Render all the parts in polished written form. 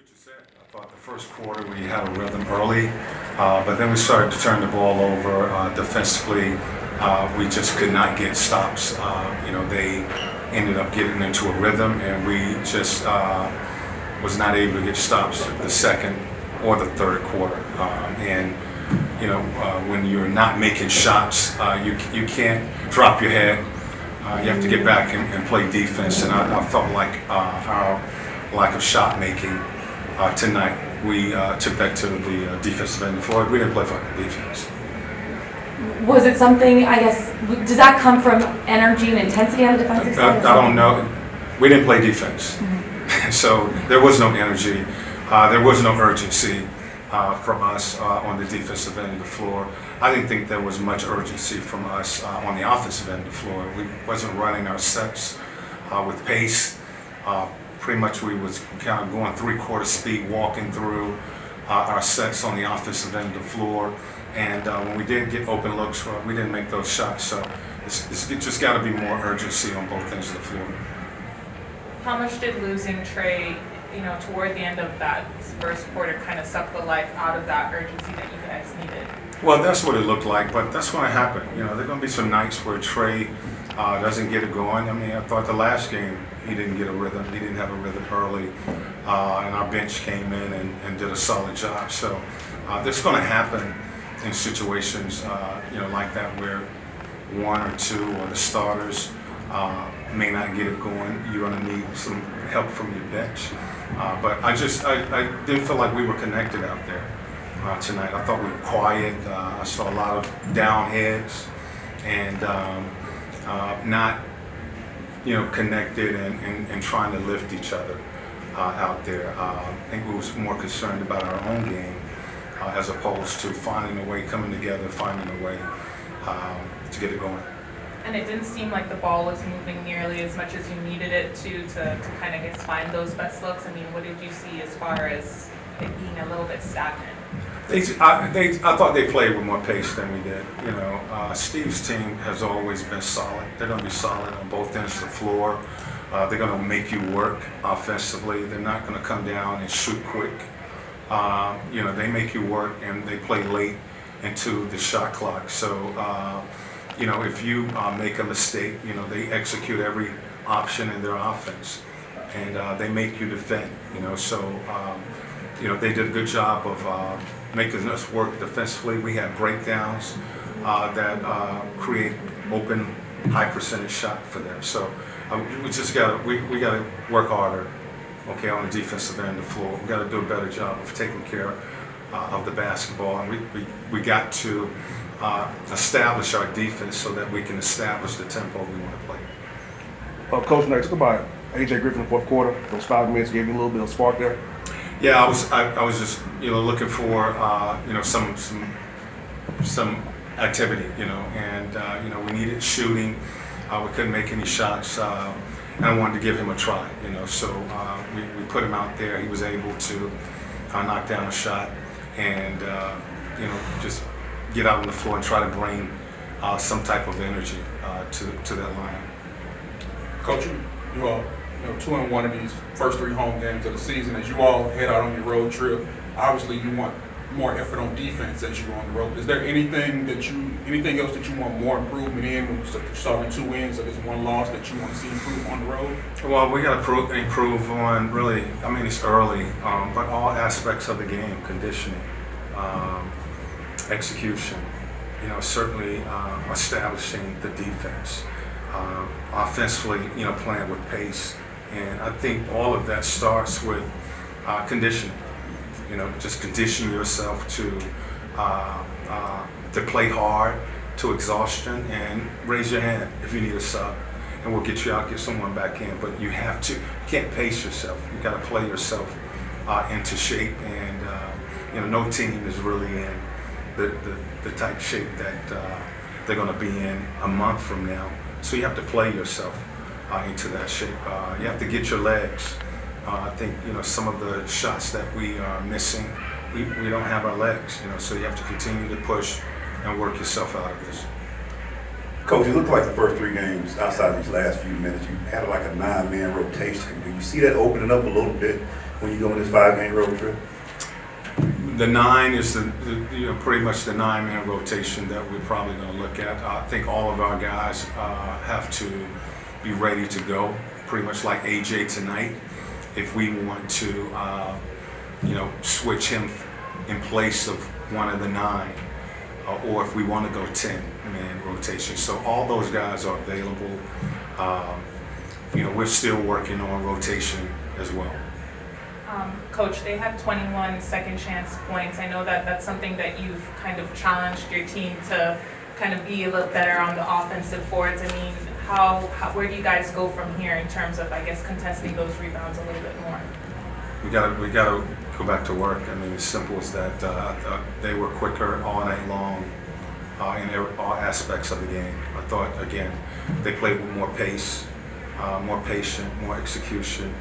what you said. I thought the first quarter we had a rhythm early, but then we started to turn the ball over defensively. We just could not get stops. They ended up getting into a rhythm, and we just was not able to get stops the second or the third quarter. When you're not making shots, you can't drop your head. You have to get back and play defense, and I felt like our lack of shot making tonight, we took that to the defensive end of the floor. We didn't play fucking defense. Was it something, I guess, does that come from energy and intensity on the defensive side? I don't know. We didn't play defense. Mm-hmm. So there was no energy. There was no urgency from us on the defensive end of the floor. I didn't think there was much urgency from us on the offensive end of the floor. We wasn't running our sets with pace. Pretty much we was kind of going three-quarter speed, walking through our sets on the offensive end of the floor. And when we did get open looks, we didn't make those shots. So it's just got to be more urgency on both ends of the floor. How much did losing Trae, toward the end of that first quarter kind of suck the life out of that urgency that you guys needed? Well, that's what it looked like, but that's going to happen. There are going to be some nights where Trae doesn't get it going. I mean, I thought the last game he didn't get a rhythm. He didn't have a rhythm early, and our bench came in and did a solid job. So that's going to happen in situations, like that where one or two or the starters may not get it going. You're going to need some help from your bench. But I didn't feel like we were connected out there tonight. I thought we were quiet. I saw a lot of down heads and not, connected and trying to lift each other out there. I think we was more concerned about our own game as opposed to finding a way, coming together, finding a way to get it going. And it didn't seem like the ball was moving nearly as much as you needed it to kind of find those best looks. I mean, what did you see as far as it being a little bit stagnant? I thought they played with more pace than we did. Steve's team has always been solid. They're going to be solid on both ends of the floor. They're going to make you work offensively. They're not going to come down and shoot quick. They make you work, and they play late into the shot clock. So, if you make a mistake, they execute every option in their offense, and they make you defend. They did a good job of making us work defensively. We had breakdowns that create open, high percentage shot for them. So we just we got to work harder, on the defensive end of the floor. We got to do a better job of taking care of the basketball, and we got to establish our defense so that we can establish the tempo we want to play. Coach, talk about AJ Griffin in the fourth quarter. Those 5 minutes gave you a little bit of spark there. Yeah, I was just looking for some activity, and we needed shooting. We couldn't make any shots, and I wanted to give him a try, So we put him out there. He was able to knock down a shot, and just get out on the floor and try to bring some type of energy to that lineup. Coach, you all 2-1 in these first 3 home games of the season. As you all head out on your road trip, obviously you want more effort on defense as you go on the road. Is there anything else that you want more improvement in? Starting 2 wins, so there's 1 loss that you want to see improve on the road? Well, we got to improve on really. I mean, it's early, but all aspects of the game: conditioning, execution. Certainly establishing the defense, offensively. Playing with pace. And I think all of that starts with conditioning. Just condition yourself to play hard, to exhaustion, and raise your hand if you need a sub, and we'll get you out, get someone back in. But you can't pace yourself. You got to play yourself into shape, and no team is really in the type shape that they're going to be in a month from now. So you have to play yourself into that shape. You have to get your legs. I think some of the shots that we are missing, we don't have our legs. So you have to continue to push and work yourself out of this. Coach, it looked like the first 3 games, outside of these last few minutes, you had like a 9-man rotation. Do you see that opening up a little bit when you go on this 5-game road trip? The 9 is pretty much the 9-man rotation that we're probably going to look at. I think all of our guys have to be ready to go, pretty much like AJ tonight. If we want to, switch him in place of one of the 9, or if we want to go 10-man rotation. So all those guys are available. We're still working on rotation as well. Coach, they had 21 second chance points. I know that that's something that you've kind of challenged your team to kind of be a little better on the offensive boards. I mean, where do you guys go from here in terms of, I guess, contesting those rebounds a little bit more? We gotta go back to work. I mean, as simple as that. They were quicker all night long in all aspects of the game. I thought, again, they played with more pace, more patient, more execution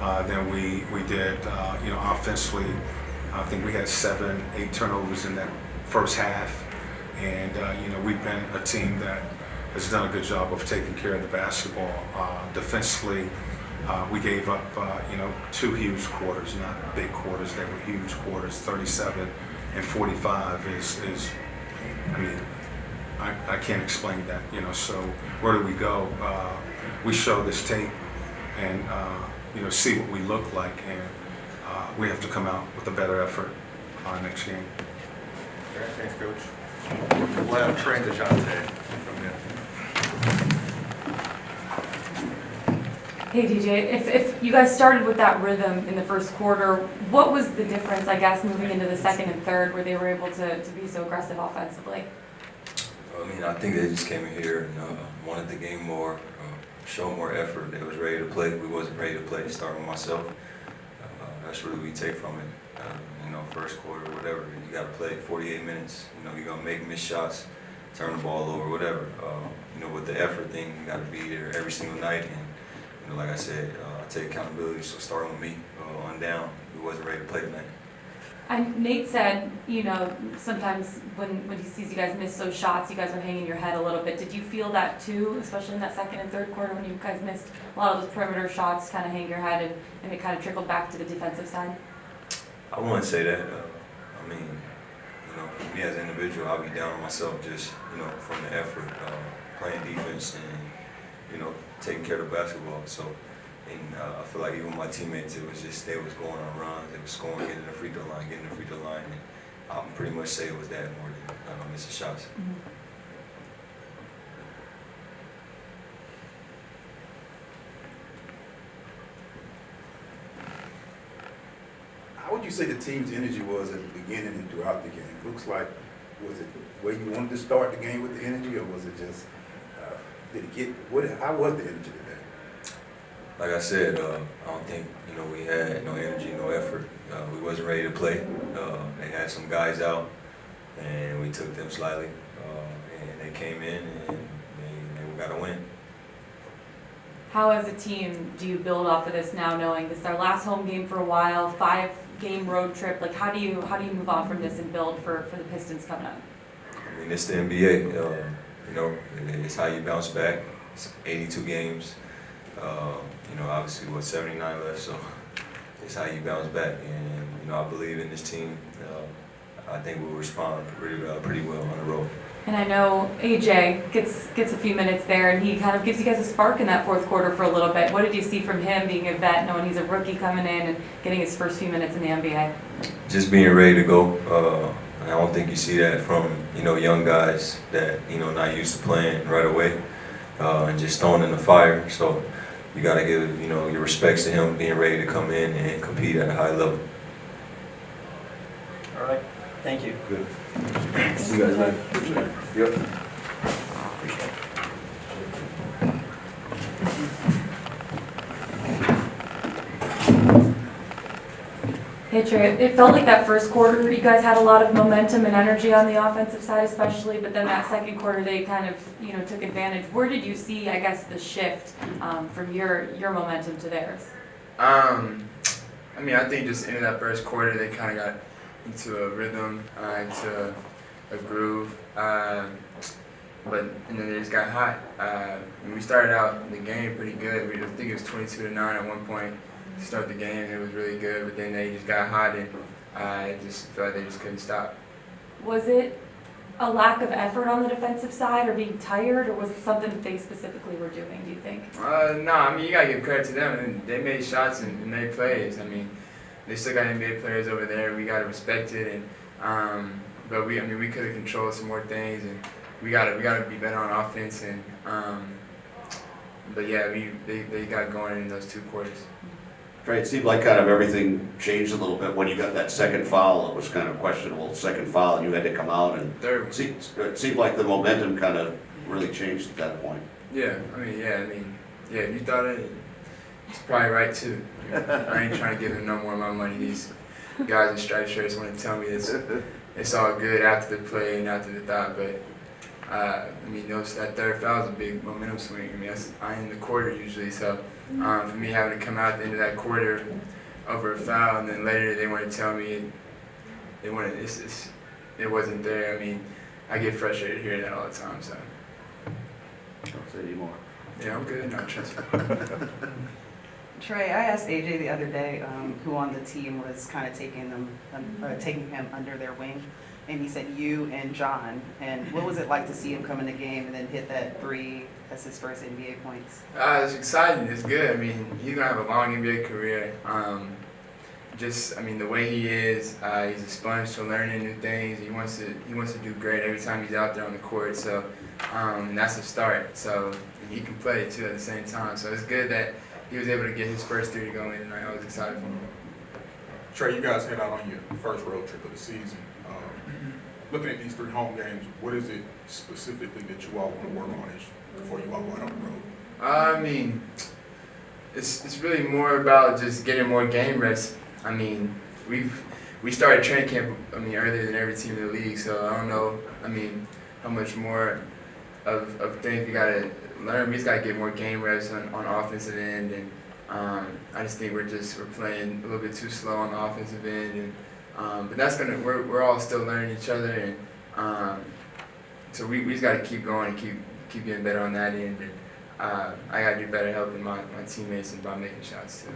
than we did. Offensively, I think we had 7, 8 turnovers in that first half. And, we've been a team that has done a good job of taking care of the basketball. Defensively, we gave up, 2 huge quarters, not big quarters. They were huge quarters. 37 and 45 is I can't explain that, So where do we go? We show this tape and, see what we look like, and we have to come out with a better effort next game. Okay, thanks, Coach. We'll have Trae and Dejounte from here. Hey DJ, if you guys started with that rhythm in the first quarter, what was the difference, I guess, moving into the second and third where they were able to be so aggressive offensively? I think they just came in here and wanted the game more, show more effort. They was ready to play. We wasn't ready to play, starting with myself. That's really what we take from it. First quarter, whatever. You got to play 48 minutes. You're going to make missed shots, turn the ball over, whatever. With the effort thing, you got to be there every single night. And, like I said, I take accountability, so starting with me on down. We wasn't ready to play tonight. And Nate said, sometimes when he sees you guys miss those shots, you guys are hanging your head a little bit. Did you feel that too, especially in that second and third quarter when you guys missed a lot of those perimeter shots, kind of hang your head, and it kind of trickled back to the defensive side? I wouldn't say that. For me as an individual, I'll be down on myself just, from the effort, playing defense and, taking care of the basketball. So, I feel like even my teammates, it was just, they was going on runs, they was scoring, getting the free throw line, and I can pretty much say it was that more than missing shots. Mm-hmm. How would you say the team's energy was at the beginning and throughout the game? Looks like, was it where you wanted to start the game with the energy, or was it just, how was the energy today? Like I said, I don't think, we had no energy, no effort. We wasn't ready to play. They had some guys out, and we took them slightly, and they came in, and they got a win. How, as a team, do you build off of this now, knowing this is our last home game for a while, 5-game road trip? Like, how do you move on from this and build for the Pistons coming up? It's the NBA. It's how you bounce back. It's 82 games. Obviously, 79 left, so it's how you bounce back. And, I believe in this team. I think we'll respond pretty well on the road. And I know AJ gets a few minutes there, and he kind of gives you guys a spark in that fourth quarter for a little bit. What did you see from him, being a vet, knowing he's a rookie coming in and getting his first few minutes in the NBA? Just being ready to go. I don't think you see that from, young guys that, not used to playing right away and just thrown in the fire. So you got to give, your respects to him being ready to come in and compete at a high level. All right. Thank you. Good. See you guys later. Yep. Hey Trae, it felt like that first quarter you guys had a lot of momentum and energy on the offensive side especially, but then that second quarter they kind of, took advantage. Where did you see, I guess, the shift from your momentum to theirs? I think just in that first quarter they kind of got into a rhythm, into a groove, and then they just got hot. We started out the game pretty good. I think it was 22-9 at one point, start the game, and it was really good. But then they just got hot, and I just felt like they just couldn't stop. Was it a lack of effort on the defensive side or being tired, or was it something that they specifically were doing, do you think? No, I mean, you gotta give credit to them. And they made shots and made plays. I mean, they still got NBA players over there. We gotta respect it. And but we could have controlled some more things, and we gotta be better on offense. And but yeah, they got going in those 2 quarters. Trae, it seemed like kind of everything changed a little bit when you got that second foul. It was kind of questionable second foul, and you had to come out, and Third. it seemed like the momentum kind of really changed at that point. Yeah, if you thought it, it's probably right too. I ain't trying to give him no more of my money. These guys in striped shirts want to tell me it's all good after the play and after the thought, but that third foul is a big momentum swing. I mean, I end the quarter usually, so for me having to come out at the end of that quarter over a foul, and then later they want to tell me it wasn't there. I mean, I get frustrated hearing that all the time. So. Don't say anymore. Yeah, I'm good. No, trust me. Trae, I asked AJ the other day who on the team was kind of taking him under their wing, and he said you and John. And what was it like to see him come in the game and then hit that 3 as his first NBA points? It's exciting. It's good. I mean, he's gonna have a long NBA career. The way he is, he's a sponge for learning new things. He wants to do great every time he's out there on the court. So, and that's a start. So he can play it too at the same time. So it's good that he was able to get his first 3 to go in tonight. I was excited for him. Trey, you guys head out on your first road trip of the season. Looking at these 3 home games, what is it specifically that you all want to work on before you all go out on the road? I mean, it's really more about just getting more game reps. I mean, we started training camp earlier than every team in the league, so I don't know. I mean, how much more of things we gotta learn. We just gotta get more game reps on offensive end, and I just think we're playing a little bit too slow on the offensive end, and but that's we're all still learning each other, and so we just gotta keep going and keep getting better on that end, and I gotta do better helping my teammates and by making shots too.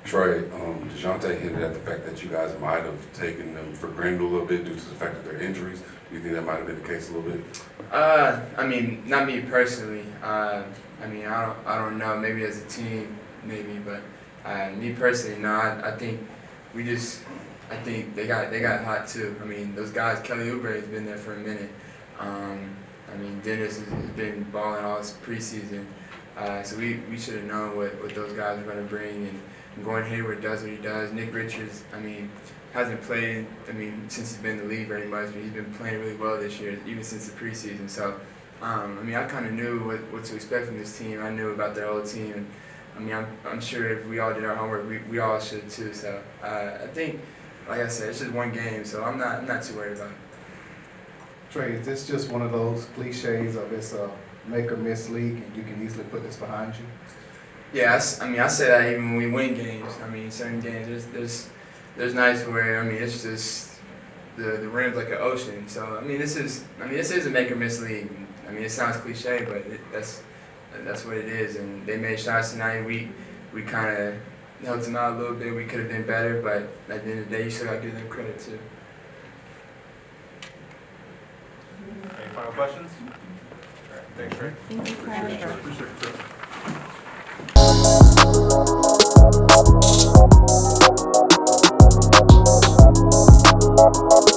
Trae, Dejounte hinted at the fact that you guys might have taken them for granted a little bit due to the fact of their injuries. Do you think that might have been the case a little bit? Not me personally. I don't know. Maybe as a team, maybe, but me personally, no. I think they got hot too. I mean, those guys. Kelly Oubre has been there for a minute. Dennis has been balling all this preseason. So we should have known what those guys were going to bring, and Gordon Hayward does what he does. Nick Richards, hasn't played, since he's been in the league very much, but he's been playing really well this year, even since the preseason. So, I kind of knew what to expect from this team. I knew about their old team, and I'm sure if we all did our homework, we all should too. So, I think, like I said, it's just one game, so I'm not too worried about it. Trae, is this just one of those cliches of it's a make or miss league, and you can easily put this behind you? Yeah, I say that even when we win games. Certain games, there's nights where it's just the rim's like an ocean. So this is a make or miss league. It sounds cliche, but that's what it is. And they made shots tonight. We kind of helped them out a little bit. We could have been better, but at the end of the day, you still got to give them credit too. Any final questions? All right, thanks, Trae. Thank you, Trae. Appreciate it, Trae. We'll be right back.